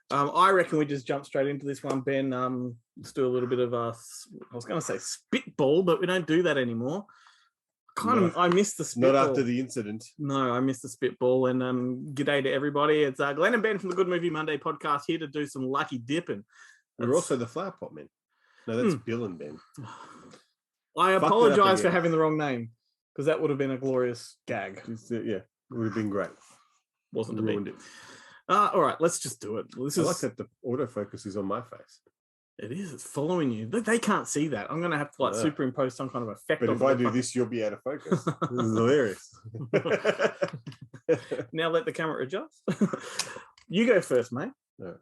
I reckon we just jump straight into this one, Ben. Let's do a little bit of I was going to say spitball, but we don't do that anymore. I miss the spitball. Not after the incident. No, I miss the spitball. And g'day to everybody. It's Glenn and Ben from the Good Movie Monday podcast here to do some lucky dipping. We're also the Flower Pot Men. No, that's Bill and Ben. I apologise for having the wrong name because that would have been a glorious gag. Yeah, it would have been great. Wasn't to be. All right, let's just do it. I like that the autofocus is on my face. It is. It's following you. They can't see that. I'm going to have to superimpose some kind of effect. But if I do this, you'll be out of focus. This is hilarious. Now let the camera adjust. You go first, mate. No.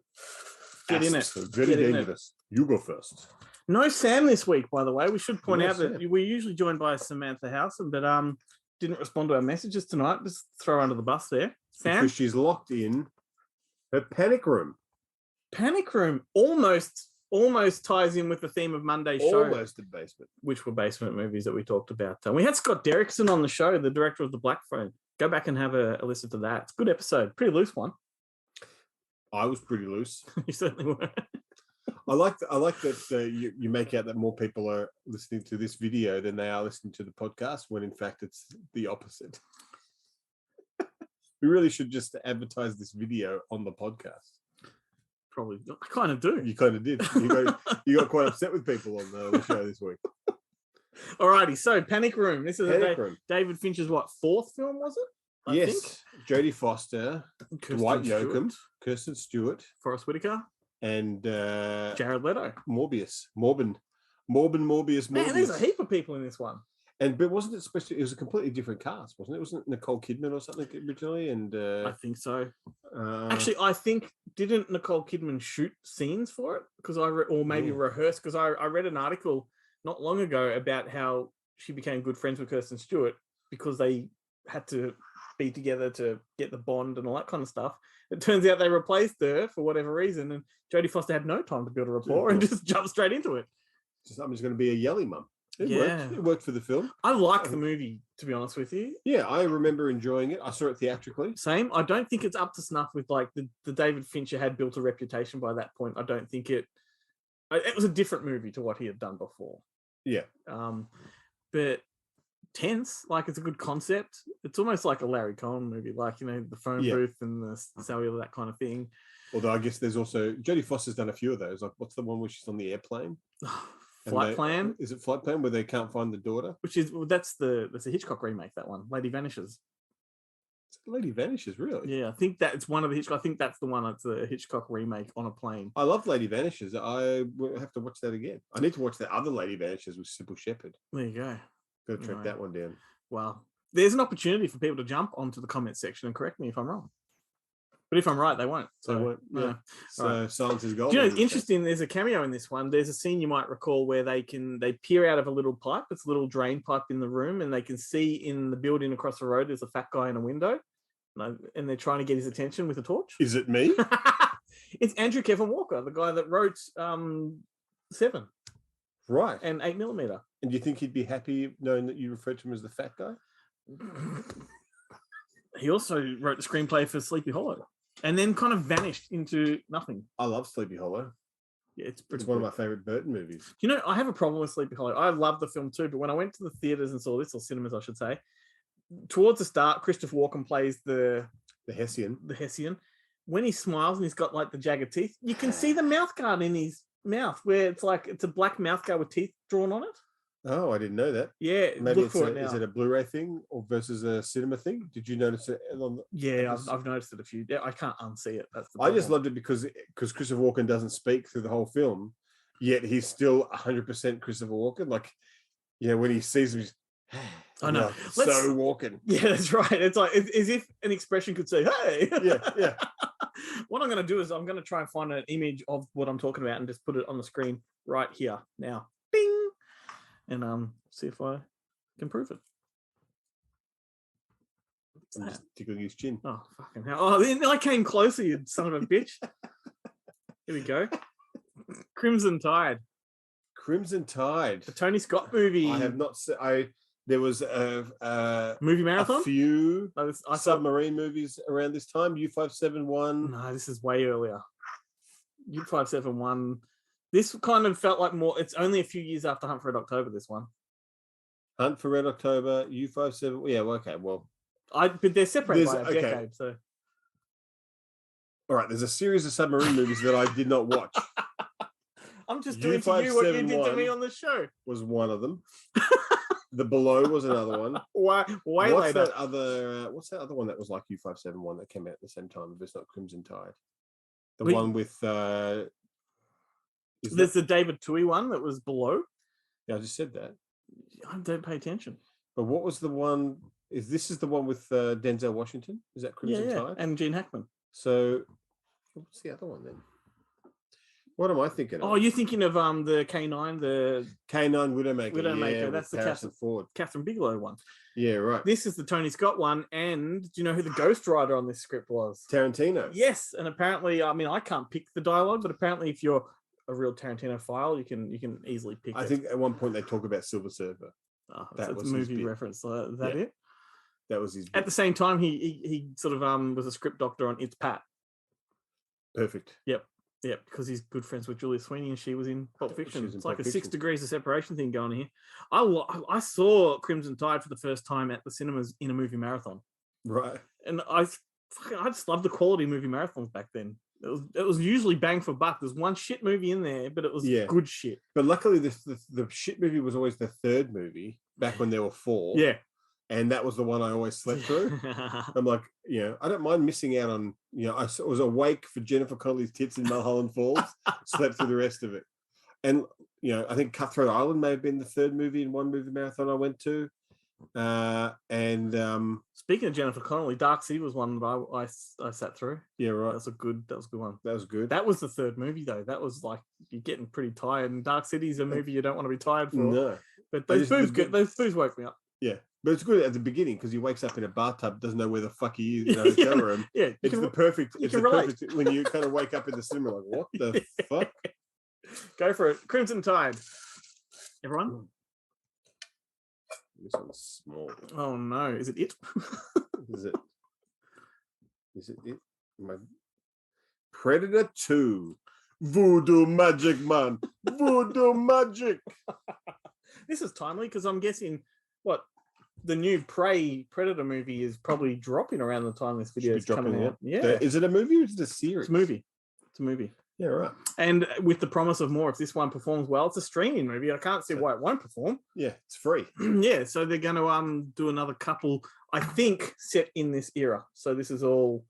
Get in it. Very dangerous. You go first. No Sam this week, by the way. We should point out that we're usually joined by Samantha Howson, but didn't respond to our messages tonight. Just throw her under the bus there. Sam? Because she's locked in her panic room. Panic room almost ties in with the theme of Monday's show. Almost a basement. Which were basement movies that we talked about. We had Scott Derrickson on the show, the director of The Black Phone. Go back and have a listen to that. It's a good episode. Pretty loose one. I was pretty loose. You certainly were. I like that you make out that more people are listening to this video than they are listening to the podcast, when in fact it's the opposite. We really should just advertise this video on the podcast. Probably. I kind of do. You kind of did. You got quite upset with people on the show this week. Alrighty, so Panic Room. This is David Fincher's fourth film, was it? I think. Jodie Foster, Dwight Yoakam, Kirsten Stewart, Forrest Whitaker, and Jared Leto. Morbius. Man, there's a heap of people in this one. But wasn't it supposed to? It was a completely different cast, wasn't it? Wasn't it Nicole Kidman or something originally? And I think so. Actually, I think didn't Nicole Kidman shoot scenes for it? Because rehearse? Because I read an article not long ago about how she became good friends with Kirsten Stewart because they had to be together to get the bond and all that kind of stuff. It turns out they replaced her for whatever reason, and Jodie Foster had no time to build a rapport and just jumped straight into it. I'm just going to be a yelly mum. It worked for the film. I like the movie, to be honest with you. Yeah, I remember enjoying it. I saw it theatrically. Same. I don't think it's up to snuff with the David Fincher had built a reputation by that point. I don't think it was a different movie to what he had done before. Yeah. But tense, it's a good concept. It's almost like a Larry Cohen movie, the phone booth and the cellular, that kind of thing. Although I guess there's also Jodie Foster's done a few of those. What's the one where she's on the airplane? Flight Plan? Is it Flight Plan where they can't find the daughter? That's a Hitchcock remake, that one. Lady Vanishes. Lady Vanishes, really? Yeah, I think that's one of the Hitchcock. I think that's the one that's a Hitchcock remake on a plane. I love Lady Vanishes. I will have to watch that again. I need to watch the other Lady Vanishes with Sybil Shepherd. There you go. Got to track that one down. Well, there's an opportunity for people to jump onto the comment section and correct me if I'm wrong. But if I'm right, they won't. So, silence is gold. Do you know, interesting, there's a cameo in this one. There's a scene you might recall where they peer out of a little pipe. It's a little drain pipe in the room, and they can see in the building across the road, there's a fat guy in a window. And they're trying to get his attention with a torch. Is it me? It's Andrew Kevin Walker, the guy that wrote 7. Right. And 8mm. And do you think he'd be happy knowing that you referred to him as the fat guy? He also wrote the screenplay for Sleepy Hollow and then kind of vanished into nothing. I love Sleepy Hollow. Yeah, it's one of my favorite Burton movies. You know, I have a problem with Sleepy Hollow. I love the film too, but when I went to the theaters and saw this, or cinemas, I should say, towards the start, Christopher Walken plays the Hessian. The Hessian. When he smiles and he's got the jagged teeth, you can see the mouth guard in his mouth, where it's a black mouth guard with teeth drawn on it. Oh, I didn't know that. Yeah, maybe is it a Blu-ray thing or versus a cinema thing? Did you notice it? I've noticed it a few. Yeah, I can't unsee it. That's the problem. I just loved it because Christopher Walken doesn't speak through the whole film, yet he's still 100% Christopher Walken. When he sees him, he's, I know. So Walken. Yeah, that's right. It's as if an expression could say, "Hey." Yeah. What I'm going to do is I'm going to try and find an image of what I'm talking about and just put it on the screen right here now. Bing. And see if I can prove it. I'm just tickling his chin. Oh, fucking hell. Oh, I came closer, you son of a bitch. Here we go. Crimson Tide. Crimson Tide. The Tony Scott movie. I have not seen. There was a movie marathon. A few submarine movies around this time. U571. No, this is way earlier. U571. This kind of felt like more. It's only a few years after Hunt for Red October. This one. Hunt for Red October, U57. Yeah, well, okay. Well, but they're separated by a decade. So, all right. There's a series of submarine movies that I did not watch. I'm just doing to you what you did to me on the show. Was one of them. The Below was another one. Way what's later. What's that other one that was like U571 that came out at the same time? But it's not Crimson Tide. The one with. There's the David Toohey one that was Below. Yeah, I just said that. I don't pay attention. But what was the one? This is the one with Denzel Washington? Is that Crimson Tide? And Gene Hackman. So, what's the other one then? What am I thinking of? Oh, you're thinking of the K9, the K9 Widowmaker. Widowmaker. That's the Harrison Ford. Catherine Bigelow one. Yeah, right. This is the Tony Scott one. And do you know who the ghostwriter on this script was? Tarantino. Yes, and apparently, I mean, I can't pick the dialogue, but apparently, if you're a real Tarantino file, you can easily pick it. I think at one point they talk about Silver Surfer. Oh, that was a movie reference. Is that it? That was his bit. At the same time, he sort of was a script doctor on It's Pat. Perfect. Yep, because he's good friends with Julia Sweeney, and she was in Pulp Fiction. It's like a 6 degrees of separation thing going here. I saw Crimson Tide for the first time at the cinemas in a movie marathon. Right. And I just loved the quality of movie marathons back then. It was usually bang for buck. There's one shit movie in there, but it was good shit. But luckily, the shit movie was always the third movie back when there were 4. Yeah. And that was the one I always slept through. I'm like, I don't mind missing out on, I was awake for Jennifer Connelly's tits in Mulholland Falls, slept through the rest of it. And, I think Cutthroat Island may have been the third movie in one movie marathon I went to. Speaking of Jennifer Connelly, Dark City was one that I sat through. Yeah, right. That was a good one. That was good. That was the third movie though. That was like you're getting pretty tired, and Dark City is a movie you don't want to be tired for. No, but those boobs woke me up. Yeah, but it's good at the beginning because he wakes up in a bathtub, doesn't know where the fuck he is in a hotel room. Yeah, it's the perfect. It's the perfect when you kind of wake up in the cinema like, what the fuck? Go for it, Crimson Tide. Everyone. This one's small. Oh no! Is it? Is it? Predator 2. Voodoo magic, man. Voodoo magic. This is timely because I'm guessing the new Prey Predator movie is probably dropping around the time this video is coming out. Yeah. Is it a movie or is it a series? It's a movie. Yeah, right. And with the promise of more, if this one performs well, it's a streaming movie. I can't see why it won't perform. Yeah, it's free. Yeah, so they're going to do another couple, I think, set in this era. So this is all.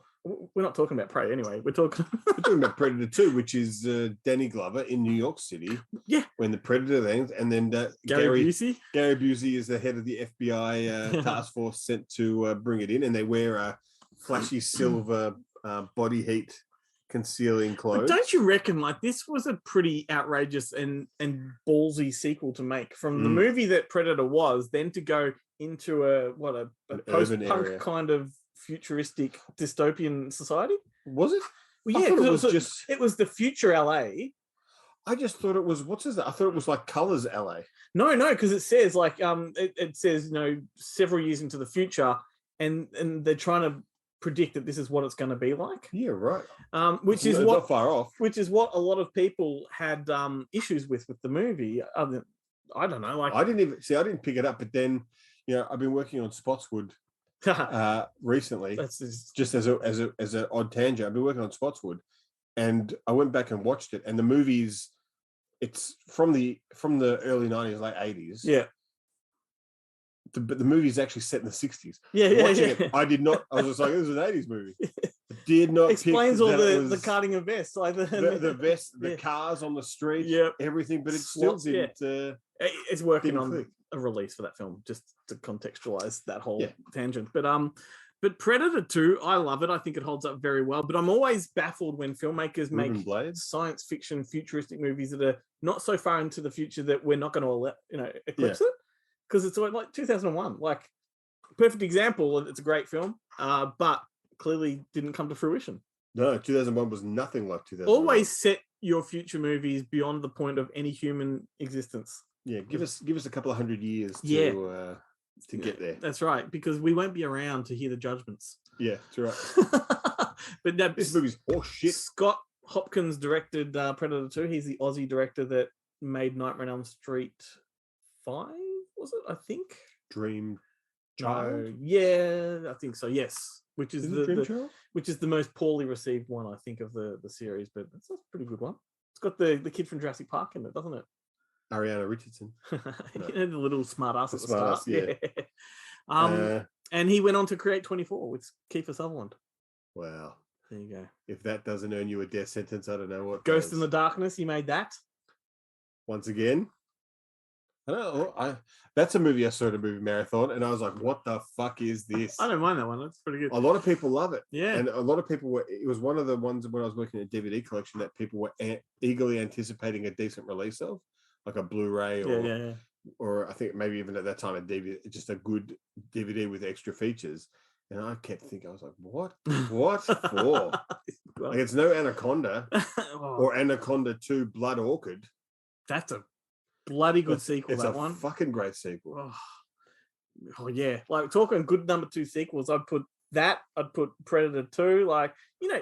We're not talking about Prey anyway. We're talking about Predator 2, which is Danny Glover in New York City. Yeah. When the Predator ends, and then Gary Busey. Gary Busey is the head of the FBI task force sent to bring it in, and they wear a flashy silver body heat concealing clothes. But don't you reckon this was a pretty outrageous and ballsy sequel to make from the movie that Predator was, then to go into a post-punk kind of futuristic dystopian society? Was it? Well, yeah, it was the future LA. I just thought it was I thought it was like Colors LA. No, because it says it says several years into the future, and they're trying to predict that this is what it's going to be like. Yeah, right. Which is not far off. Which is what a lot of people had issues with the movie. I don't know. I didn't pick it up, but then I've been working on Spotswood recently. That's just as an odd tangent. I've been working on Spotswood, and I went back and watched it, and the movie's it's from the early 90s, late 80s. Yeah. But the movie is actually set in the 60s. Watching it, I did not. I was just like, it was an 80s movie. Did not explains all the cutting of vests, like the vest, the cars on the street, everything. But it still didn't. It's working on a release for that film, just to contextualize that whole tangent. But Predator 2, I love it. I think it holds up very well. But I'm always baffled when filmmakers make science fiction, futuristic movies that are not so far into the future that we're not going to eclipse it. Because it's like 2001, like perfect example. It's a great film, but clearly didn't come to fruition. No, 2001 was nothing like 2001. Always set your future movies beyond the point of any human existence. Yeah, give us a couple of hundred years to get there. That's right, because we won't be around to hear the judgments. Yeah, that's right. But this movie's horseshit. Scott Hopkins directed Predator 2. He's the Aussie director that made Nightmare on Elm Street 5, was it? I think. Dream No, Child? yeah, I think so. Yes, which is, Is it Dream the Child? which is the most poorly received one, I think, of the series, but it's a pretty good one. It's got the kid from Jurassic Park in it, doesn't it? Ariana Richardson. You know, the little smart ass at the smart start. ass, Yeah. And he went on to create 24 with Kiefer Sutherland. Wow. There you go. If that doesn't earn you a death sentence, I don't know what Ghost does. in the Darkness, he made that. Once again. I don't know. That's a movie I saw at a movie marathon, and I was like, what the fuck is this? I don't mind that one. It's pretty good. A lot of people love it. Yeah. And a lot of people it was one of the ones when I was working at a DVD collection that people were eagerly anticipating a decent release of, like a Blu-ray or I think maybe even at that time a DVD, just a good DVD with extra features. And I kept thinking, I was like, what? What for? Like, it's no Anaconda or Anaconda 2 Blood Orchid. That's a bloody good sequel, it's that a one. Fucking great sequel. Oh, yeah. Like, talking good number 2 sequels, I'd put that, I'd put Predator 2. Like, you know,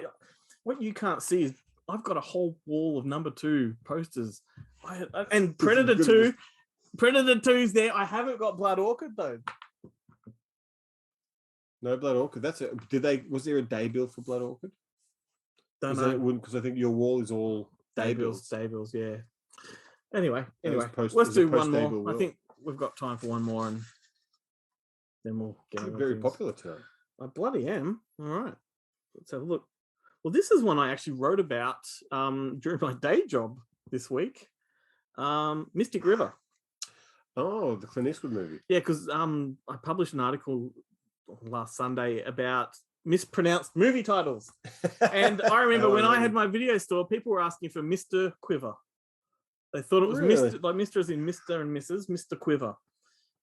what you can't see is I've got a whole wall of number 2 posters. And Predator 2, Predator 2's there. I haven't got Blood Orchid, though. No Blood Orchid. That's it. Was there a day bill for Blood Orchid? Don't know. Because I think your wall is all day bills. Day bills, yeah. Anyway, let's do one more. I think we've got time for one more, and then we'll get You're very popular tonight. I bloody am. All right, let's have a look. Well, this is one I actually wrote about during my day job this week. Mystic River. Oh, the Clint Eastwood movie. Yeah, because I published an article last Sunday about mispronounced movie titles, and I remember when I had my video store, people were asking for Mr. Quiver. They thought it was Mr. like Mr. as in Mr. and Mrs. Mr. Quiver,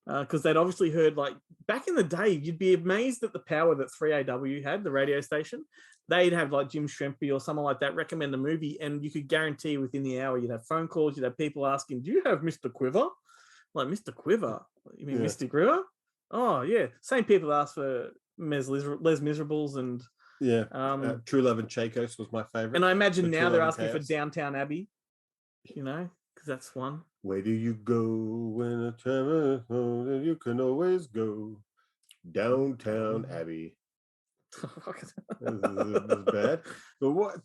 because they'd obviously heard, like, back in the day, you'd be amazed at the power that 3AW had, the radio station. They'd have like Jim Shrimpy or someone like that recommend a movie, and you could guarantee within the hour you'd have phone calls, you'd have people asking, "Do you have Mr. Quiver?" Like, Mr. Quiver? You mean Mystic River? Oh yeah, same people asked for Les Miserables and True Love and Chacos was my favorite. And I imagine now they're asking for Downtown Abbey, you know, because that's one. Where do you go when a traveler you can always go? Downtown Abbey. That's bad. But what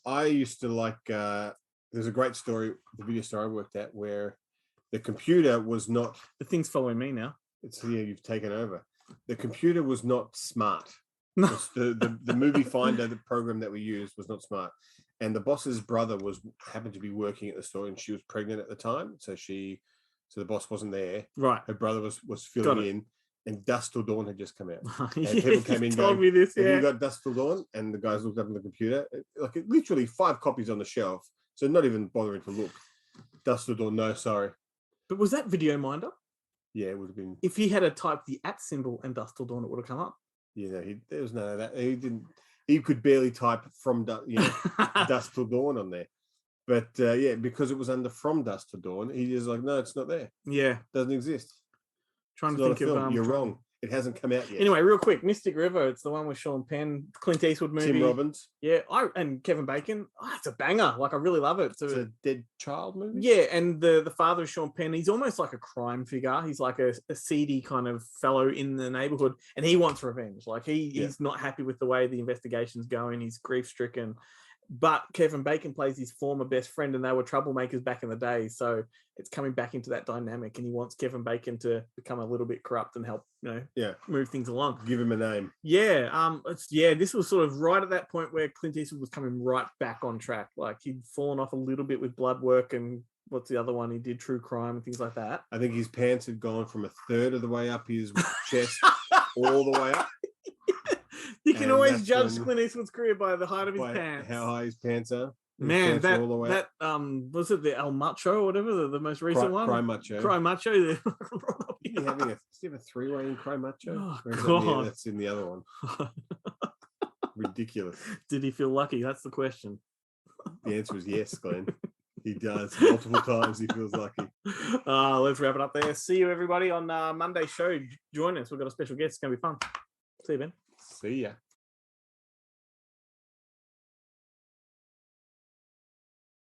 I used to like, there's a great story, the video store I worked at, where the computer was not. The thing's following me now. It's here, you've taken over. The computer was not smart. No. The movie finder, the program that we used, was not smart. And the boss's brother happened to be working at the store, and she was pregnant at the time. So the boss wasn't there. Right. Her brother was filling in, and Dusk Till Dawn had just come out. And Yeah, people came in told going, me this, "Have you got Dusk Till Dawn?" And the guys looked up on the computer, like literally 5 copies on the shelf. So not even bothering to look. Dusk Till Dawn, no, sorry. But was that Video Minder? Yeah, it would have been. If he had typed the @ symbol and Dusk Till Dawn, it would have come up. Yeah, no, there was none of that. He didn't. He could barely type from Dusk Till Dawn on there. But because it was under From Dusk Till Dawn, he just like, no, it's not there. Yeah, doesn't exist. Trying to think of. You're wrong. It hasn't come out yet. Anyway, real quick, Mystic River. It's the one with Sean Penn, Clint Eastwood movie. Tim Robbins. Yeah, and Kevin Bacon. It's a banger. Like, I really love it. It's a dead child movie. Yeah, and the father of Sean Penn, he's almost like a crime figure. He's like a seedy kind of fellow in the neighborhood, and he wants revenge. Like, he's not happy with the way the investigation's going. He's grief-stricken. But Kevin Bacon plays his former best friend, and they were troublemakers back in the day. So it's coming back into that dynamic, and he wants Kevin Bacon to become a little bit corrupt and help, move things along. Give him a name. Yeah. This was sort of right at that point where Clint Eastwood was coming right back on track. Like, he'd fallen off a little bit with Blood Work, and what's the other one? He did True Crime and things like that. I think his pants had gone from a third of the way up his chest all the way up. You can always judge Clint Eastwood's career by the height of his pants. How high his pants are. Man, that was it the El Macho or whatever, the most recent one? Cry Macho. Cry Macho. Is he have a 3-way in Cry Macho? Oh, God. That's in the other one. Ridiculous. Did he feel lucky? That's the question. The answer is yes, Glenn. He does. Multiple times he feels lucky. Let's wrap it up there. See you, everybody, on Monday's show. Join us. We've got a special guest. It's going to be fun. See you, Ben. See ya.